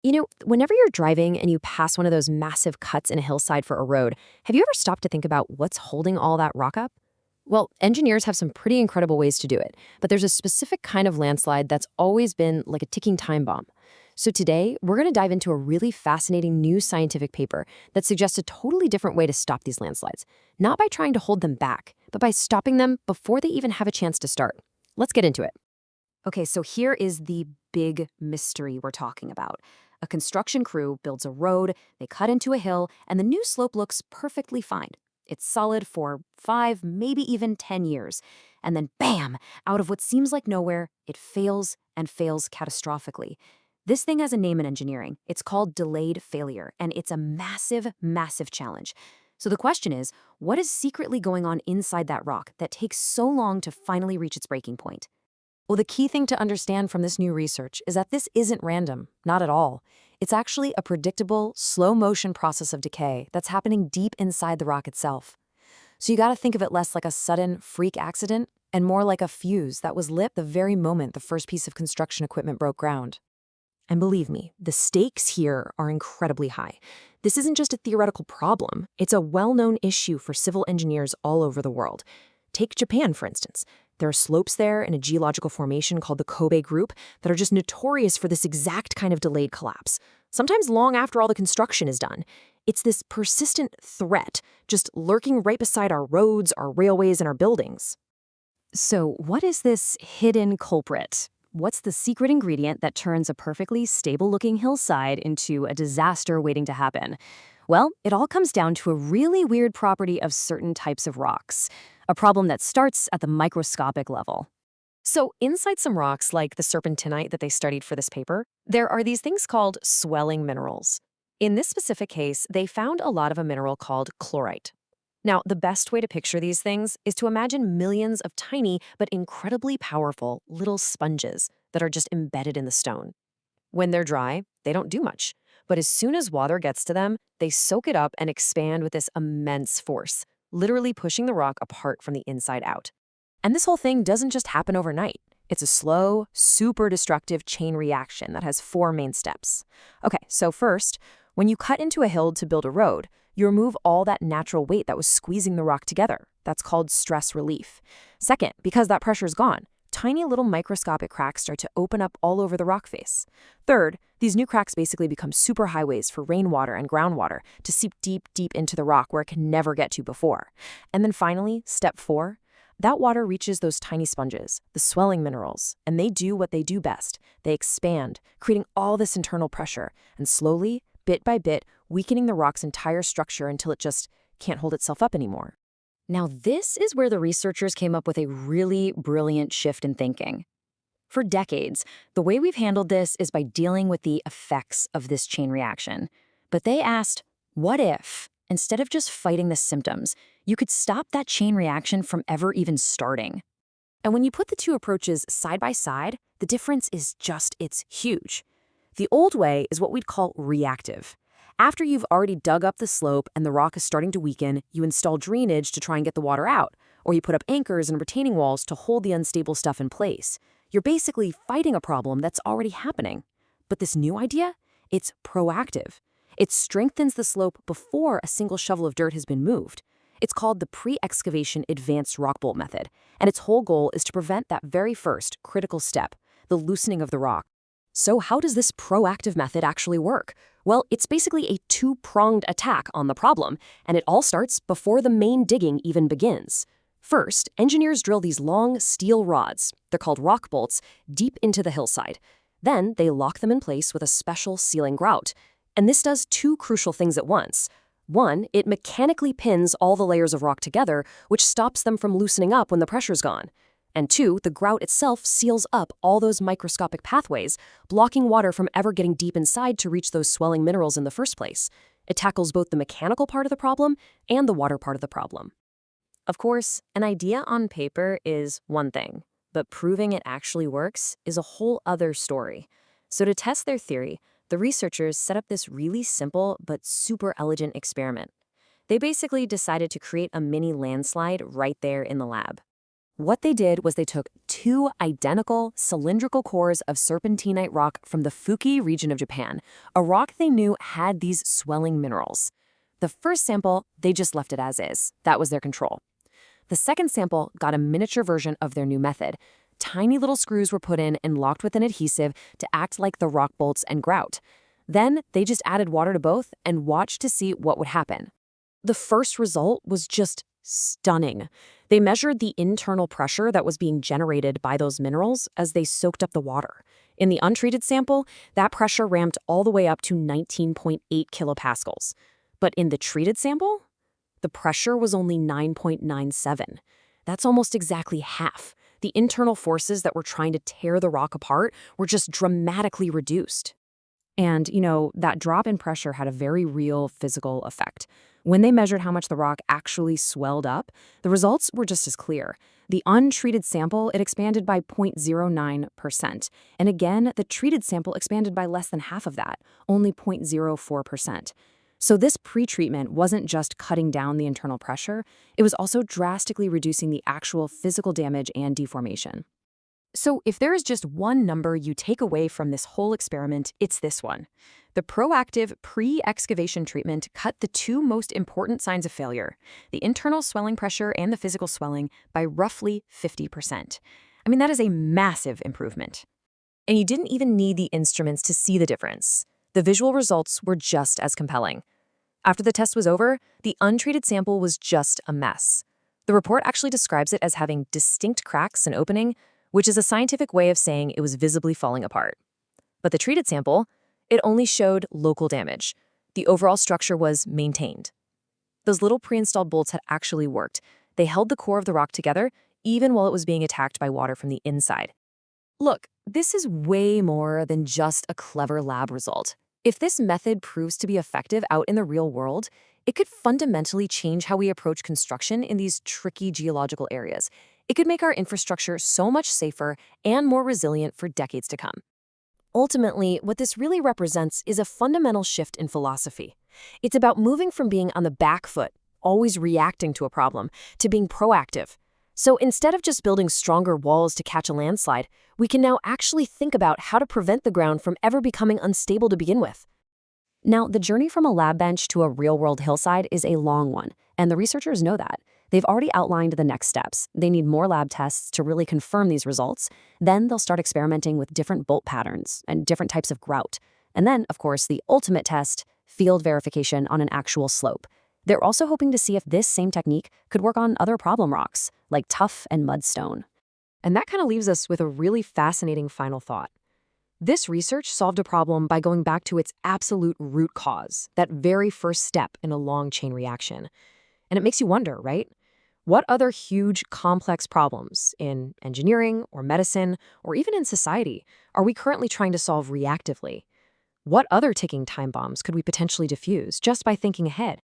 Whenever you're driving and you pass one of those massive cuts in a hillside for a road, have you ever stopped to think about what's holding all that rock up? Well, engineers have some pretty incredible ways to do it, but there's a specific kind of landslide that's always been like a ticking time bomb. So today, we're going to dive into a really fascinating new scientific paper that suggests a totally different way to stop these landslides, not by trying to hold them back, but by stopping them before they even have a chance to start. Let's get into it. Okay, so here is the big mystery we're talking about. A construction crew builds a road, they cut into a hill, and the new slope looks perfectly fine. It's solid for 5, maybe even 10 years. And then bam, out of what seems like nowhere, it fails and fails catastrophically. This thing has a name in engineering. It's called delayed failure, and it's a massive, massive challenge. So the question is, what is secretly going on inside that rock that takes so long to finally reach its breaking point? Well, the key thing to understand from this new research is that this isn't random, not at all. It's actually a predictable, slow-motion process of decay that's happening deep inside the rock itself. So you gotta think of it less like a sudden, freak accident and more like a fuse that was lit the very moment the first piece of construction equipment broke ground. And believe me, the stakes here are incredibly high. This isn't just a theoretical problem, it's a well-known issue for civil engineers all over the world. Take Japan, for instance. There are slopes there in a geological formation called the Kobe Group that are just notorious for this exact kind of delayed collapse, sometimes long after all the construction is done. It's this persistent threat, just lurking right beside our roads, our railways, and our buildings. So what is this hidden culprit? What's the secret ingredient that turns a perfectly stable-looking hillside into a disaster waiting to happen? Well, it all comes down to a really weird property of certain types of rocks, a problem that starts at the microscopic level. So inside some rocks, like the serpentinite that they studied for this paper, there are these things called swelling minerals. In this specific case, they found a lot of a mineral called chlorite. Now, the best way to picture these things is to imagine millions of tiny but incredibly powerful little sponges that are just embedded in the stone. When they're dry, they don't do much. But as soon as water gets to them, they soak it up and expand with this immense force, literally pushing the rock apart from the inside out. And this whole thing doesn't just happen overnight. It's a slow, super destructive chain reaction that has 4 main steps. Okay, so first, when you cut into a hill to build a road, you remove all that natural weight that was squeezing the rock together. That's called stress relief. Second, because that pressure is gone, tiny little microscopic cracks start to open up all over the rock face. Third, these new cracks basically become superhighways for rainwater and groundwater to seep deep, deep into the rock where it can never get to before. And then finally, step 4, that water reaches those tiny sponges, the swelling minerals, and they do what they do best. They expand, creating all this internal pressure, and slowly, bit by bit, weakening the rock's entire structure until it just can't hold itself up anymore. Now, this is where the researchers came up with a really brilliant shift in thinking. For decades, the way we've handled this is by dealing with the effects of this chain reaction. But they asked, what if, instead of just fighting the symptoms, you could stop that chain reaction from ever even starting? And when you put the two approaches side by side, the difference is it's huge. The old way is what we'd call reactive. After you've already dug up the slope and the rock is starting to weaken, you install drainage to try and get the water out, or you put up anchors and retaining walls to hold the unstable stuff in place. You're basically fighting a problem that's already happening. But this new idea? It's proactive. It strengthens the slope before a single shovel of dirt has been moved. It's called the pre-excavation advanced rock bolt method, and its whole goal is to prevent that very first critical step, the loosening of the rock. So how does this proactive method actually work? Well, it's basically a 2-pronged attack on the problem, and it all starts before the main digging even begins. First, engineers drill these long steel rods, they're called rock bolts, deep into the hillside. Then they lock them in place with a special sealing grout. And this does 2 crucial things at once. One, it mechanically pins all the layers of rock together, which stops them from loosening up when the pressure's gone. And 2, the grout itself seals up all those microscopic pathways, blocking water from ever getting deep inside to reach those swelling minerals in the first place. It tackles both the mechanical part of the problem and the water part of the problem. Of course, an idea on paper is one thing, but proving it actually works is a whole other story. So to test their theory, the researchers set up this really simple but super elegant experiment. They basically decided to create a mini landslide right there in the lab. What they did was they took two identical cylindrical cores of serpentinite rock from the Fukui region of Japan, a rock they knew had these swelling minerals. The first sample, they just left it as is. That was their control. The second sample got a miniature version of their new method. Tiny little screws were put in and locked with an adhesive to act like the rock bolts and grout. Then they just added water to both and watched to see what would happen. The first result was just stunning. They measured the internal pressure that was being generated by those minerals as they soaked up the water. In the untreated sample, that pressure ramped all the way up to 19.8 kilopascals. But in the treated sample, the pressure was only 9.97. That's almost exactly half. The internal forces that were trying to tear the rock apart were just dramatically reduced. And, that drop in pressure had a very real physical effect. When they measured how much the rock actually swelled up, the results were just as clear. The untreated sample, it expanded by 0.09%. And again, the treated sample expanded by less than half of that, only 0.04%. So this pre-treatment wasn't just cutting down the internal pressure, it was also drastically reducing the actual physical damage and deformation. So if there is just one number you take away from this whole experiment, it's this one. The proactive pre-excavation treatment cut the two most important signs of failure, the internal swelling pressure and the physical swelling, by roughly 50%. I mean, that is a massive improvement. And you didn't even need the instruments to see the difference. The visual results were just as compelling. After the test was over, the untreated sample was just a mess. The report actually describes it as having distinct cracks and opening, which is a scientific way of saying it was visibly falling apart. But the treated sample, it only showed local damage. The overall structure was maintained. Those little pre-installed bolts had actually worked. They held the core of the rock together, even while it was being attacked by water from the inside. Look, this is way more than just a clever lab result. If this method proves to be effective out in the real world, it could fundamentally change how we approach construction in these tricky geological areas. It could make our infrastructure so much safer and more resilient for decades to come. Ultimately, what this really represents is a fundamental shift in philosophy. It's about moving from being on the back foot, always reacting to a problem, to being proactive. So instead of just building stronger walls to catch a landslide, we can now actually think about how to prevent the ground from ever becoming unstable to begin with. Now, the journey from a lab bench to a real-world hillside is a long one, and the researchers know that. They've already outlined the next steps. They need more lab tests to really confirm these results. Then they'll start experimenting with different bolt patterns and different types of grout. And then, of course, the ultimate test, field verification on an actual slope. They're also hoping to see if this same technique could work on other problem rocks, like tuff and mudstone. And that kind of leaves us with a really fascinating final thought. This research solved a problem by going back to its absolute root cause, that very first step in a long chain reaction. And it makes you wonder, right? What other huge, complex problems in engineering or medicine or even in society are we currently trying to solve reactively? What other ticking time bombs could we potentially defuse just by thinking ahead?